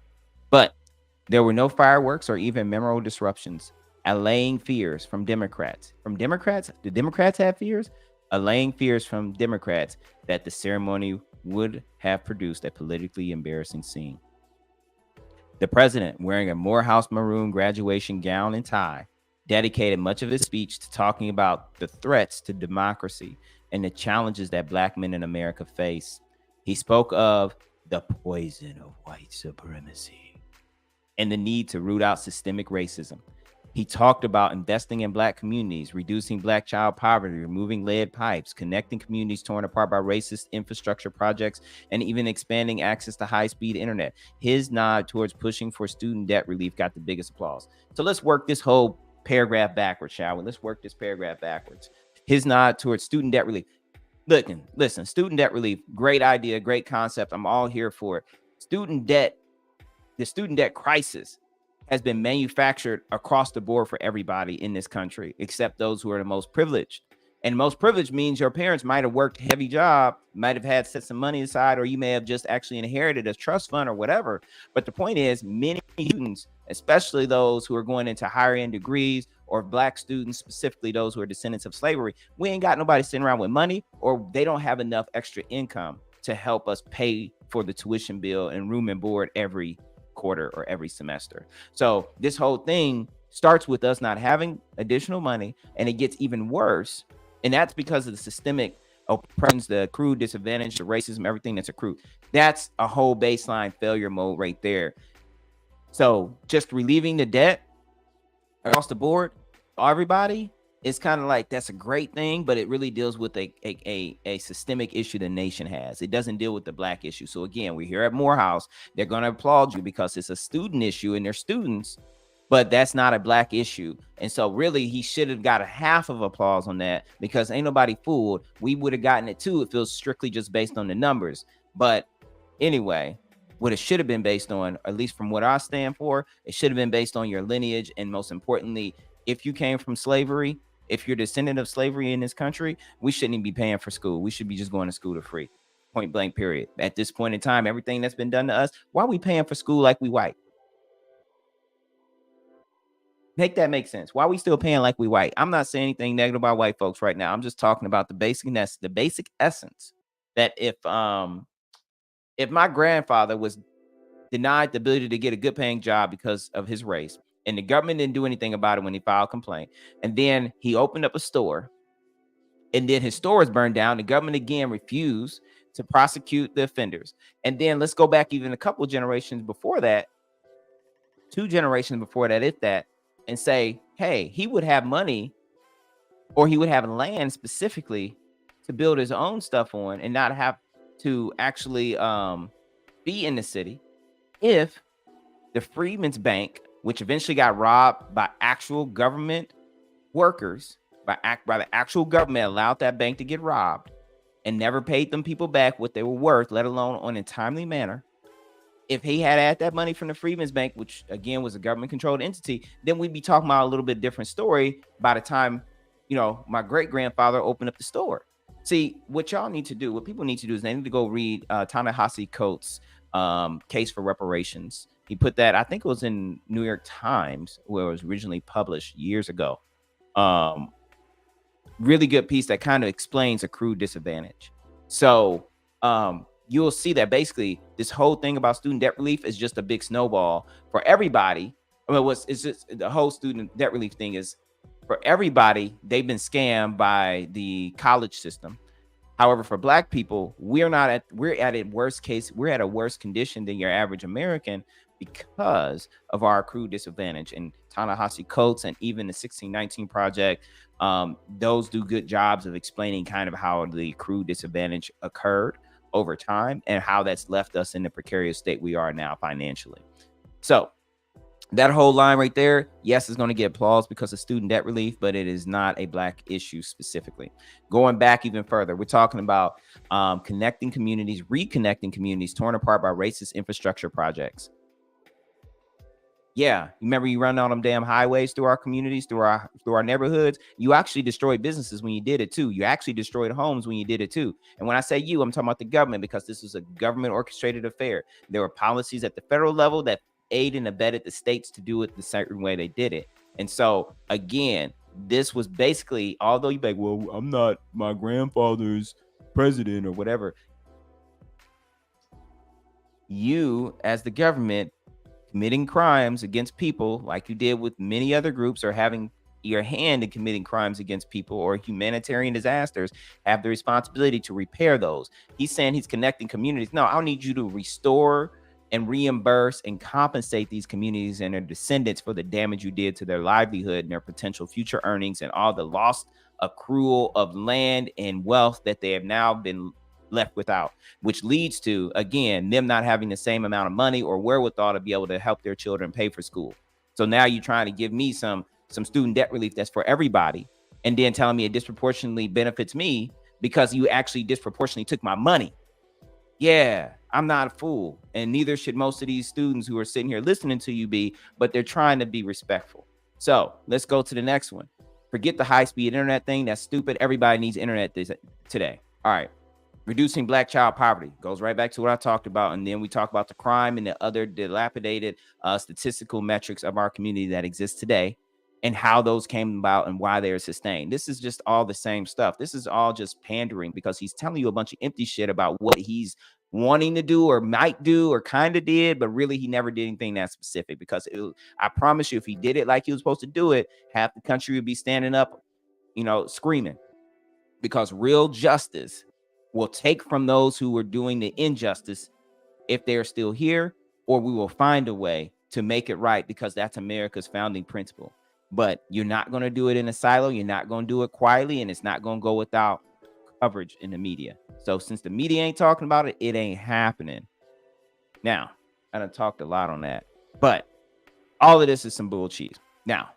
But there were no fireworks or even memorable disruptions, allaying fears from Democrats. From Democrats? Do Democrats have fears? Allaying fears from Democrats that the ceremony would have produced a politically embarrassing scene. The president, wearing a Morehouse maroon graduation gown and tie, dedicated much of his speech to talking about the threats to democracy and the challenges that Black men in America face. He spoke of the poison of white supremacy and the need to root out systemic racism. He talked about investing in Black communities, reducing Black child poverty, removing lead pipes, connecting communities torn apart by racist infrastructure projects, and even expanding access to high-speed internet. His nod towards pushing for student debt relief got the biggest applause. So let's work this whole paragraph backwards, shall we? Let's work this paragraph backwards. His nod towards student debt relief. Listen, student debt relief, great idea, great concept. I'm all here for it. The student debt crisis has been manufactured across the board for everybody in this country, except those who are the most privileged. And most privileged means your parents might have worked a heavy job, might have had set some money aside, or you may have just actually inherited a trust fund or whatever. But the point is, many students, especially those who are going into higher end degrees, or Black students, specifically those who are descendants of slavery, we ain't got nobody sitting around with money, or they don't have enough extra income to help us pay for the tuition bill and room and board every quarter or every semester. So this whole thing starts with us not having additional money, and it gets even worse. And that's because of the systemic oppressions, the accrued disadvantage, the racism, everything that's accrued. That's a whole baseline failure mode right there. So just relieving the debt across the board, everybody, it's kind of like that's a great thing, but it really deals with a systemic issue the nation has. It doesn't deal with the Black issue. So again, we're here at Morehouse. They're going to applaud you because it's a student issue and they're students, but that's not a Black issue. And so really, he should have got a half of applause on that, because ain't nobody fooled. We would have gotten it too. It feels strictly just based on the numbers. But anyway, what it should have been based on, at least from what I stand for, it should have been based on your lineage. And most importantly, if you came from slavery, if you're a descendant of slavery in this country, we shouldn't even be paying for school. We should be just going to school to free. Point blank, period. At this point in time, everything that's been done to us, why are we paying for school like we white? Make that make sense. Why are we still paying like we white? I'm not saying anything negative about white folks right now. I'm just talking about the basic essence that if my grandfather was denied the ability to get a good paying job because of his race, and the government didn't do anything about it when he filed a complaint, and then he opened up a store, and then his store was burned down, the government again refused to prosecute the offenders. And then let's go back even a couple generations before that, 2 generations before that, if that, and say, hey, he would have money, or he would have land specifically to build his own stuff on and not have to actually be in the city, if the Freedmen's Bank, which eventually got robbed by actual government workers, by the actual government allowed that bank to get robbed and never paid them people back what they were worth, let alone on a timely manner. If he had that money from the Freedmen's Bank, which again was a government-controlled entity, then we'd be talking about a little bit different story by the time, my great-grandfather opened up the store. See, what y'all need to do, what people need to do is they need to go read Ta-Nehisi Coates' Case for Reparations. He put that, I think it was in New York Times, where it was originally published years ago. Really good piece that kind of explains accrued disadvantage. So you'll see that basically this whole thing about student debt relief is just a big snowball for everybody. I mean, it's just the whole student debt relief thing is for everybody. They've been scammed by the college system. However, for Black people, we're at a worse case. We're at a worse condition than your average American because of our accrued disadvantage. And Ta-Nehisi Coates and even the 1619 Project, those do good jobs of explaining kind of how the accrued disadvantage occurred over time and how that's left us in the precarious state we are now financially. So that whole line right there, yes, it's going to get applause because of student debt relief, but it is not a Black issue specifically. Going back even further, we're talking about reconnecting communities torn apart by racist infrastructure projects. Yeah, you remember you run on them damn highways through our communities, through our neighborhoods. You actually destroyed businesses when you did it too. You actually destroyed homes when you did it too. And when I say you, I'm talking about the government because this was a government orchestrated affair. There were policies at the federal level that aid and abetted the states to do it the certain way they did it. And so again, this was basically, although you're like, well, I'm not my grandfather's president or whatever. You as the government committing crimes against people like you did with many other groups, or having your hand in committing crimes against people or humanitarian disasters, have the responsibility to repair those. He's saying he's connecting communities. No, I'll need you to restore and reimburse and compensate these communities and their descendants for the damage you did to their livelihood and their potential future earnings and all the lost accrual of land and wealth that they have now been left without, which leads to, again, them not having the same amount of money or wherewithal to be able to help their children pay for school. So now you're trying to give me some student debt relief that's for everybody, and then telling me it disproportionately benefits me because you actually disproportionately took my money. Yeah, I'm not a fool, and neither should most of these students who are sitting here listening to you be, but they're trying to be respectful. So let's go to the next one. Forget the high-speed internet thing. That's stupid. Everybody needs internet today. All right. Reducing Black child poverty goes right back to what I talked about. And then we talk about the crime and the other dilapidated statistical metrics of our community that exist today and how those came about and why they are sustained. This is just all the same stuff. This is all just pandering because he's telling you a bunch of empty shit about what he's wanting to do or might do or kind of did, but really he never did anything that specific, because I promise you, if he did it like he was supposed to do it, half the country would be standing up, screaming, because real justice will take from those who are doing the injustice if they're still here, or we will find a way to make it right, because that's America's founding principle. But you're not going to do it in a silo. You're not going to do it quietly, and it's not going to go without coverage in the media. So since the media ain't talking about it, it ain't happening. Now, I done talked a lot on that, but all of this is some bullshit. Now,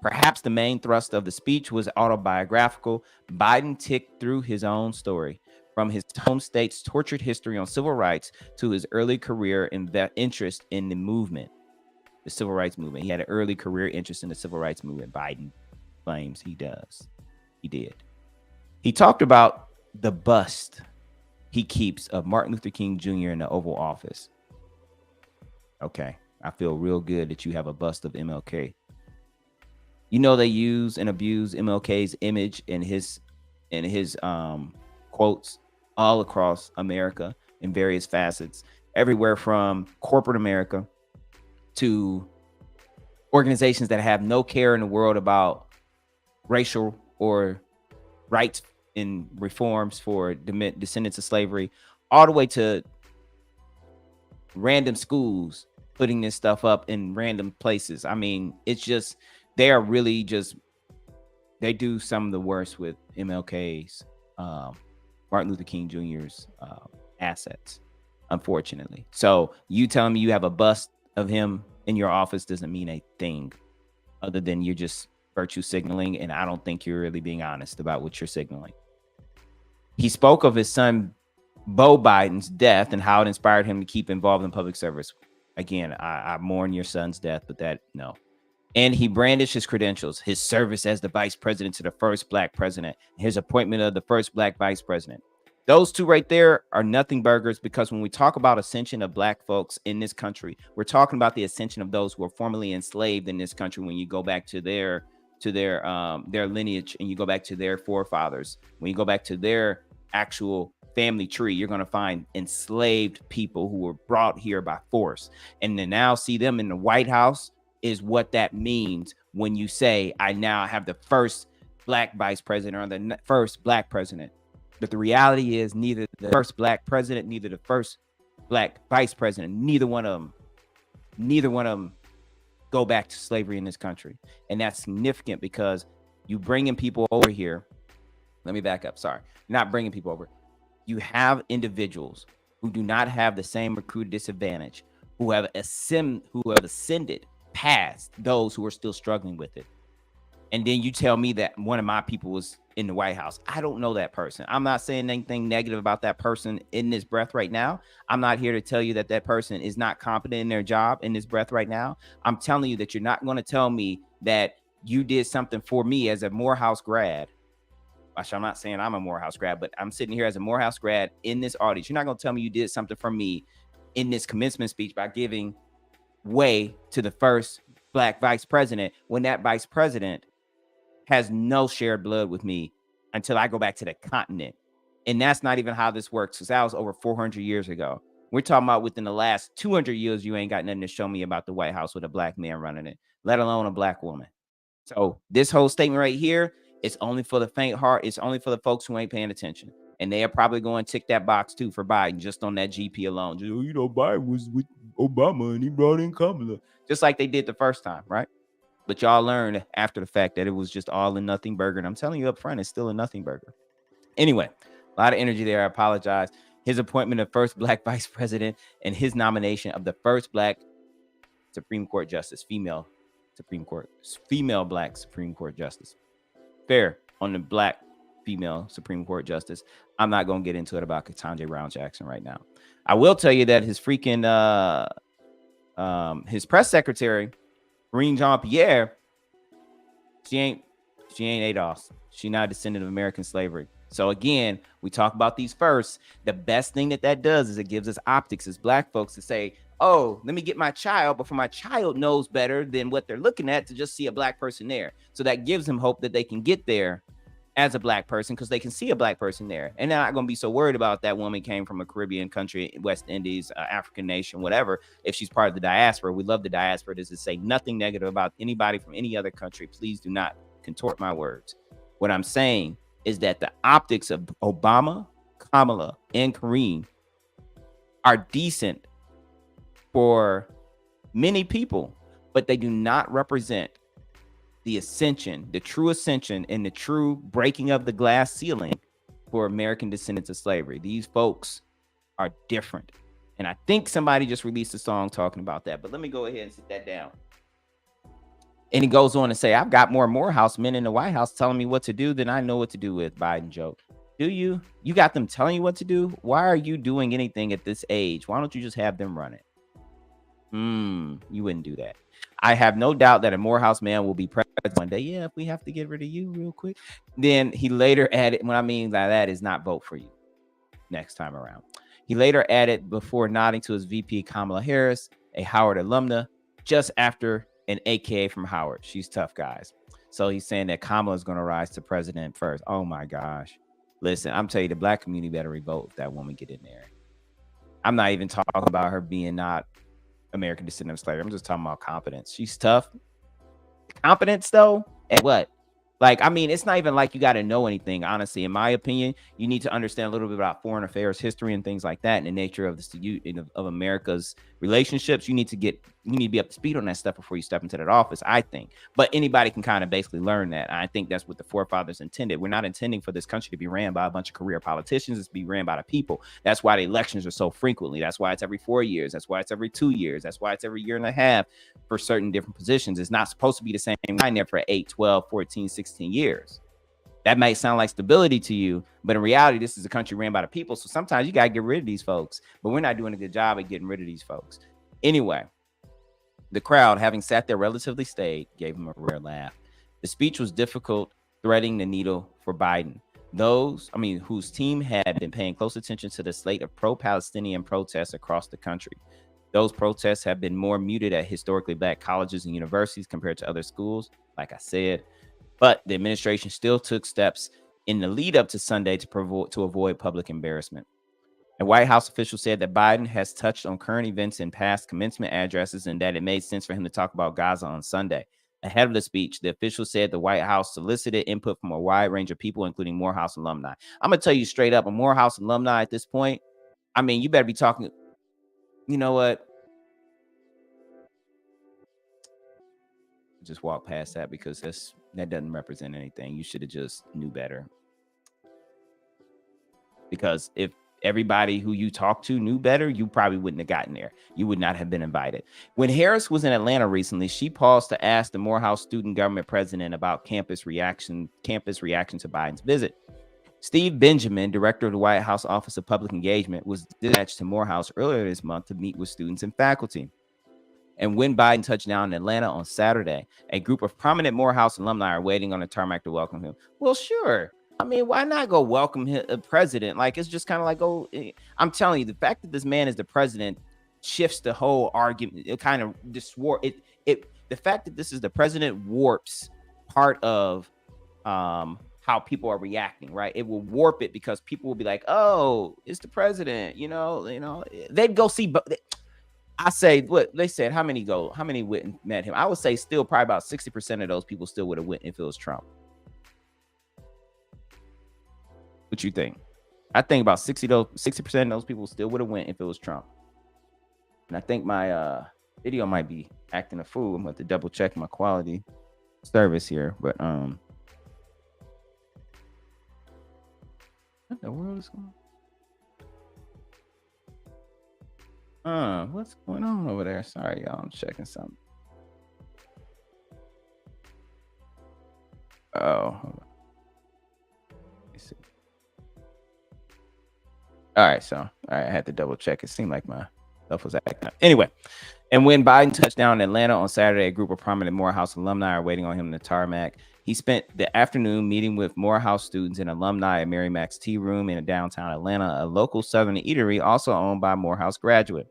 perhaps the main thrust of the speech was autobiographical. Biden ticked through his own story, from his home state's tortured history on civil rights to his early career interest in the movement, the civil rights movement. He had an early career interest in the civil rights movement. Biden claims he does. He did. He talked about the bust he keeps of Martin Luther King Jr. in the Oval Office. Okay, I feel real good that you have a bust of MLK. They use and abuse MLK's image and his quotes all across America in various facets, everywhere from corporate America to organizations that have no care in the world about racial or rights and reforms for descendants of slavery, all the way to random schools putting this stuff up in random places. I mean, it's just, they are really just, they do some of the worst with MLK's, Martin Luther King Jr.'s assets, unfortunately. So you telling me you have a bust of him in your office doesn't mean a thing, other than you're just virtue signaling, and I don't think you're really being honest about what you're signaling. He spoke of his son Beau Biden's death and how it inspired him to keep involved in public service. Again, I mourn your son's death, but that, no. And he brandished his credentials, his service as the vice president to the first black president, his appointment of the first black vice president. Those two right there are nothing burgers, because when we talk about ascension of black folks in this country, we're talking about the ascension of those who were formerly enslaved in this country. When you go back to their lineage, and you go back to their forefathers, when you go back to their actual family tree, you're going to find enslaved people who were brought here by force. And to now see them in the White House is what that means when you say, I now have the first black vice president or the first black president. But the reality is neither the first black president, neither the first black vice president, neither one of them go back to slavery in this country. And that's significant because you bringing people over here. Let me back up. Sorry. Not bringing people over. You have individuals who do not have the same recruit disadvantage, who have ascended past those who are still struggling with it. And then you tell me that one of my people was in the White House. I don't know that person. I'm not saying anything negative about that person in this breath right now. I'm not here to tell you that that person is not competent in their job in this breath right now. I'm telling you that you're not going to tell me that you did something for me as a Morehouse grad. I'm not saying I'm a Morehouse grad, but I'm sitting here as a Morehouse grad in this audience. You're not going to tell me you did something for me in this commencement speech by giving way to the first black vice president when that vice president has no shared blood with me until I go back to the continent. And that's not even how this works, because that was over 400 years ago. We're talking about within the last 200 years, you ain't got nothing to show me about the White House with a black man running it, let alone a black woman. So this whole statement right here, it's only for the faint heart. It's only for the folks who ain't paying attention. And they are probably going to tick that box too for Biden, just on that GP alone. Just, Biden was with Obama and he brought in Kamala, just like they did the first time, right? But y'all learned after the fact that it was just all a nothing burger. And I'm telling you up front, it's still a nothing burger. Anyway, a lot of energy there. I apologize. His appointment of first black vice president and his nomination of the first black Supreme Court justice, female black Supreme Court justice. Fair on the black female Supreme Court justice. I'm not going to get into it about Ketanji Brown Jackson right now. I will tell you that his freaking his press secretary, Karine Jean-Pierre, she ain't ADOS. She's not a descendant of American slavery. So again, we talk about these first. The best thing that does is it gives us optics as black folks to say, oh, let me get my child before my child knows better than what they're looking at to just see a black person there. So that gives them hope that they can get there as a black person because they can see a black person there. And they're not going to be so worried about that woman came from a Caribbean country, West Indies, African nation, whatever. If she's part of the diaspora, we love the diaspora. This is say nothing negative about anybody from any other country. Please do not contort my words. What I'm saying is that the optics of Obama, Kamala, and Kareem are decent for many people, but they do not represent the ascension, the true ascension, and the true breaking of the glass ceiling for American descendants of slavery. These folks are different. And I think somebody just released a song talking about that, but let me go ahead and sit that down. And he goes on to say, I've got more Morehouse men in the White House telling me what to do than I know what to do with. Biden joke. Do you? You got them telling you what to do? Why are you doing anything at this age? Why don't you just have them run it? You wouldn't do that. I have no doubt that a Morehouse man will be president one day. Yeah, if we have to get rid of you real quick. Then he later added, what I mean by that is not vote for you next time around. He later added, before nodding to his VP Kamala Harris, a Howard alumna, just after an AKA from Howard. She's tough, guys. So he's saying that Kamala is going to rise to president first. Oh my gosh. Listen, I'm telling you, the black community better revolt if that woman get in there. I'm not even talking about her being not American descendant of slavery. I'm just talking about competence. She's tough. Competence, though, and what? Like, I mean, it's not even like you got to know anything, honestly. In my opinion, you need to understand a little bit about foreign affairs, history, and things like that, and the nature of of America's relationships. You need to be up to speed on that stuff before you step into that office, I think. But anybody can kind of basically learn that. I think that's what the forefathers intended. We're not intending for this country to be ran by a bunch of career politicians. It's to be ran by the people. That's why the elections are so frequently. That's why it's every 4 years. That's why it's every 2 years. That's why it's every year and a half for certain different positions. It's not supposed to be the same line there for 8, 12, 14, 16 years. That might sound like stability to you, but in reality, this is a country ran by the people. So sometimes you got to get rid of these folks, but we're not doing a good job at getting rid of these folks. Anyway, the crowd, having sat there relatively staid, gave him a rare laugh. The speech was difficult, threading the needle for Biden. Whose team had been paying close attention to the slate of pro-Palestinian protests across the country. Those protests have been more muted at historically black colleges and universities compared to other schools, like I said. But the administration still took steps in the lead up to Sunday to avoid public embarrassment. A White House official said that Biden has touched on current events in past commencement addresses and that it made sense for him to talk about Gaza on Sunday. Ahead of the speech, the official said the White House solicited input from a wide range of people, including Morehouse alumni. I'm going to tell you straight up, a Morehouse alumni at this point, I mean, you better be talking. You know what? Just walk past that because that doesn't represent anything. You should have just knew better. Because if everybody who you talked to knew better, you probably wouldn't have gotten there. You would not have been invited. When Harris was in Atlanta recently, she paused to ask the Morehouse student government president about campus reaction to Biden's visit. Steve Benjamin, director of the White House Office of Public Engagement, was dispatched to Morehouse earlier this month to meet with students and faculty. And when Biden touched down in Atlanta on Saturday, a group of prominent Morehouse alumni are waiting on the tarmac to welcome him. Well, sure. I mean, why not go welcome a president? Like, it's just kind of like, I'm telling you, the fact that this man is the president shifts the whole argument. It kind of the fact that this is the president warps part of how people are reacting, right? It will warp it because people will be like, oh, it's the president, they'd go see, I say, what they said, how many went and met him? I would say still probably about 60% of those people still would have went if it was Trump. What you think? I think about 60% of those people still would have went if it was Trump. And I think my video might be acting a fool. I'm going to double check my quality service here, but what the world is going on? What's going on over there? Sorry, y'all. I'm checking something. Oh, hold on. Let me see. All right, I had to double check. It seemed like my stuff was acting up. Anyway, and when Biden touched down in Atlanta on Saturday, a group of prominent Morehouse alumni are waiting on him in the tarmac. He spent the afternoon meeting with Morehouse students and alumni at Mary Mac's Tea Room in downtown Atlanta, a local Southern eatery also owned by a Morehouse graduate.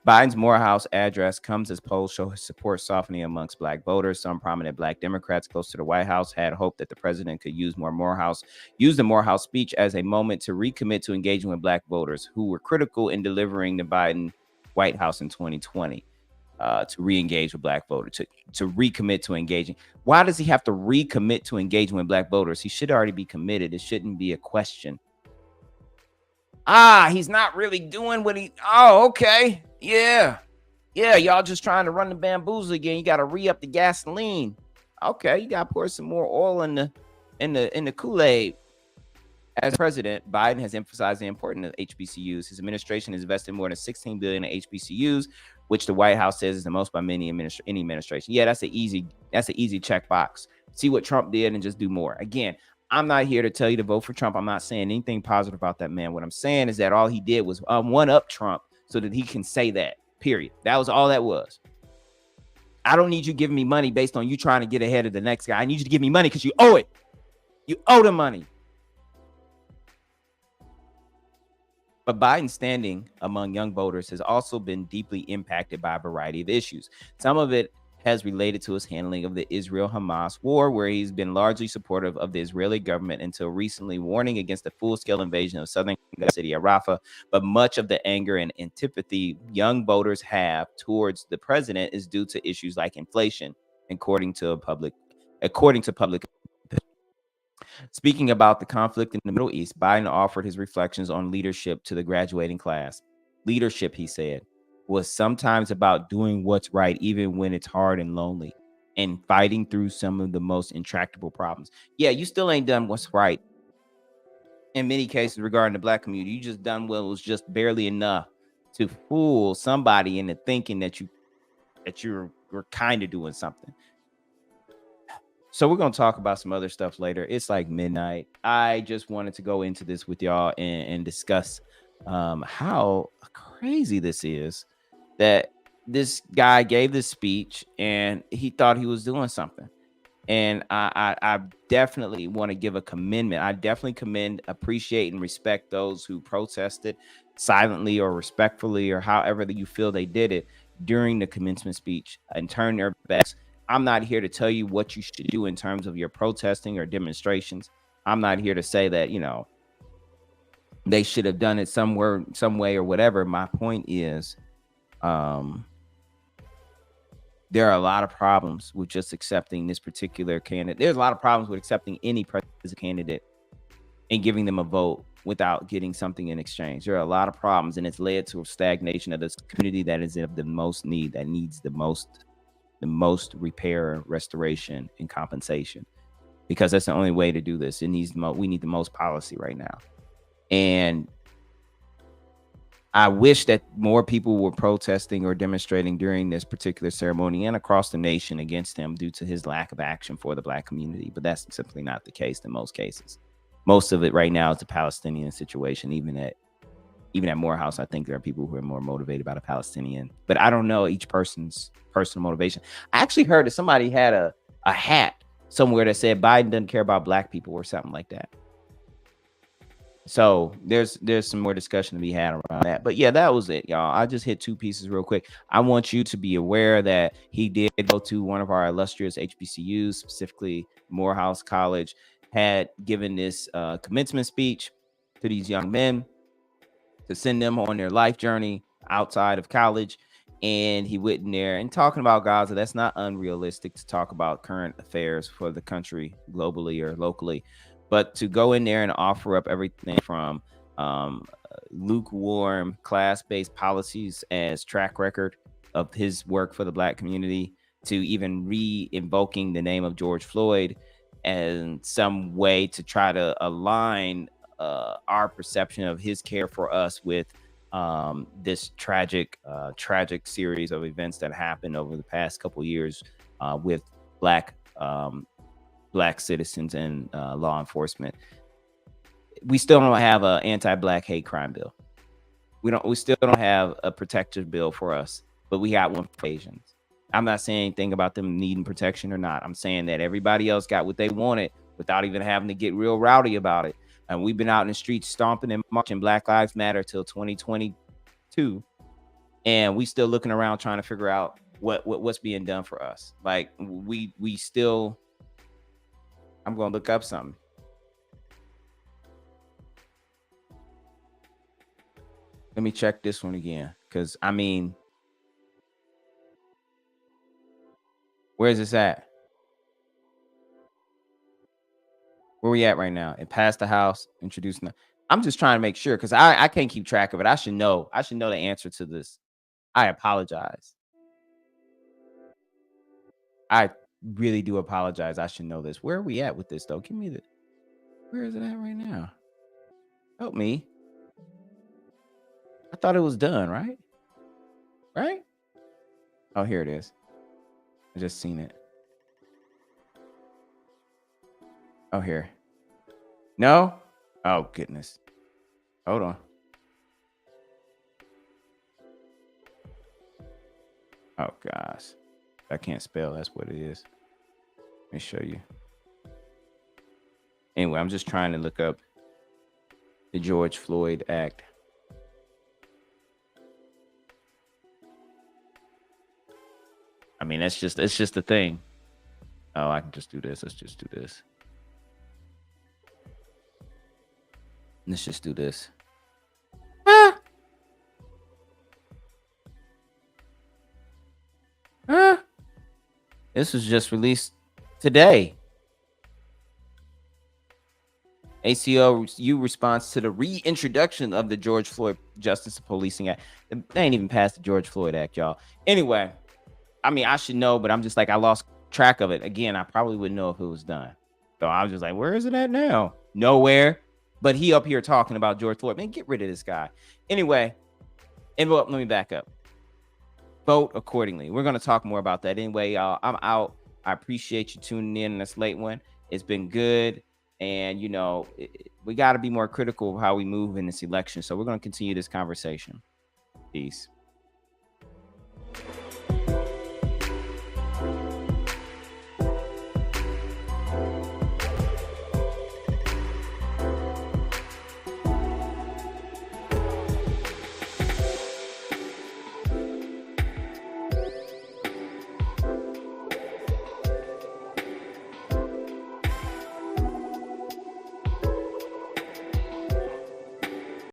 Biden's Morehouse address comes as polls show his support softening amongst black voters. Some prominent black Democrats close to the White House had hoped that the president could use the Morehouse speech as a moment to recommit to engaging with black voters who were critical in delivering the Biden White House in 2020. To re-engage with black voters, to recommit to engaging. Why does he have to recommit to engaging with black voters? He should already be committed. It shouldn't be a question. He's not really doing what okay. Yeah, y'all just trying to run the bamboozle again. You got to re-up the gasoline. Okay, you got to pour some more oil in the Kool-Aid. As president, Biden has emphasized the importance of HBCUs. His administration has invested more than $16 billion in HBCUs, which the White House says is the most by any administration. Yeah, that's an easy checkbox. See what Trump did and just do more. Again, I'm not here to tell you to vote for Trump. I'm not saying anything positive about that man. What I'm saying is that all he did was one up Trump so that he can say that, period. That was all that was. I don't need you giving me money based on you trying to get ahead of the next guy. I need you to give me money because you owe it. You owe the money. But Biden's standing among young voters has also been deeply impacted by a variety of issues. Some of it has related to his handling of the Israel-Hamas war, where he's been largely supportive of the Israeli government until recently, warning against the full-scale invasion of southern city of Rafah. But much of the anger and antipathy young voters have towards the president is due to issues like inflation, according to public Speaking about the conflict in the Middle East, Biden offered his reflections on leadership to the graduating class. Leadership, he said, was sometimes about doing what's right, even when it's hard and lonely, and fighting through some of the most intractable problems. Yeah, you still ain't done what's right in many cases regarding the Black community. You just done what was just barely enough to fool somebody into thinking that you're kind of doing something. So we're going to talk about some other stuff later. It's like midnight. I just wanted to go into this with y'all and discuss how crazy this is, that this guy gave this speech and he thought he was doing something. And I definitely want to give a commendment. I definitely commend, appreciate, and respect those who protested silently or respectfully or however that you feel they did it during the commencement speech and turn their backs. I'm not here to tell you what you should do in terms of your protesting or demonstrations. I'm not here to say that, they should have done it somewhere, some way or whatever. My point is, there are a lot of problems with just accepting this particular candidate. There's a lot of problems with accepting any presidential candidate and giving them a vote without getting something in exchange. There are a lot of problems, and it's led to a stagnation of this community that is of the most need, that needs the most repair, restoration, and compensation, because that's the only way to do this. We need the most policy right now. And I wish that more people were protesting or demonstrating during this particular ceremony and across the nation against him due to his lack of action for the Black community. But that's simply not the case in most cases. Most of it right now is the Palestinian situation. Even at Morehouse, I think there are people who are more motivated by the Palestinian. But I don't know each person's personal motivation. I actually heard that somebody had a hat somewhere that said Biden doesn't care about Black people or something like that. So there's some more discussion to be had around that. But yeah, that was it, y'all. I just hit two pieces real quick. I want you to be aware that he did go to one of our illustrious HBCUs, specifically Morehouse College, had given this commencement speech to these young men to send them on their life journey outside of college. And he went in there and talking about Gaza. That's not unrealistic to talk about current affairs for the country globally or locally. But to go in there and offer up everything from lukewarm class-based policies as track record of his work for the Black community, to even re-invoking the name of George Floyd as some way to try to align our perception of his care for us with this tragic series of events that happened over the past couple years with Black citizens and law enforcement. We still don't have an anti-Black hate crime bill. We still don't have a protective bill for us, but we got one for Asians. I'm not saying anything about them needing protection or not. I'm saying that everybody else got what they wanted without even having to get real rowdy about it. And we've been out in the streets stomping and marching Black Lives Matter till 2022, and we still looking around trying to figure out what's being done for us. Like we still. I'm going to look up something. Let me check this one again. Because, I mean, where's this at? Where we at right now? It passed the House, introducing. I'm just trying to make sure, because I can't keep track of it. I should know the answer to this. I apologize. I really do apologize. I should know this. Where are we at with this, though? Give me the. Where is it at right now? Help me. I thought it was done, right? Right? Oh, here it is. I just seen it. Oh, here. No? Oh, goodness. Hold on. Oh, gosh. I can't spell. That's what it is. Let me show you. Anyway, I'm just trying to look up the George Floyd Act. I mean, it's just the thing. Oh, I can just do this. Let's just do this. Let's just do this. This was just released today. ACLU response to the reintroduction of the George Floyd Justice and Policing Act. They ain't even passed the George Floyd Act, y'all. Anyway, I mean, I should know, but I'm just like, I lost track of it. Again, I probably wouldn't know if it was done. So I was just like, where is it at now? Nowhere. But he up here talking about George Floyd. Man, get rid of this guy. Anyway, and well, let me back up. Vote accordingly. We're going to talk more about that anyway, y'all. I'm out. I appreciate you tuning in this late one. It's been good. And, we got to be more critical of how we move in this election. So we're going to continue this conversation. Peace.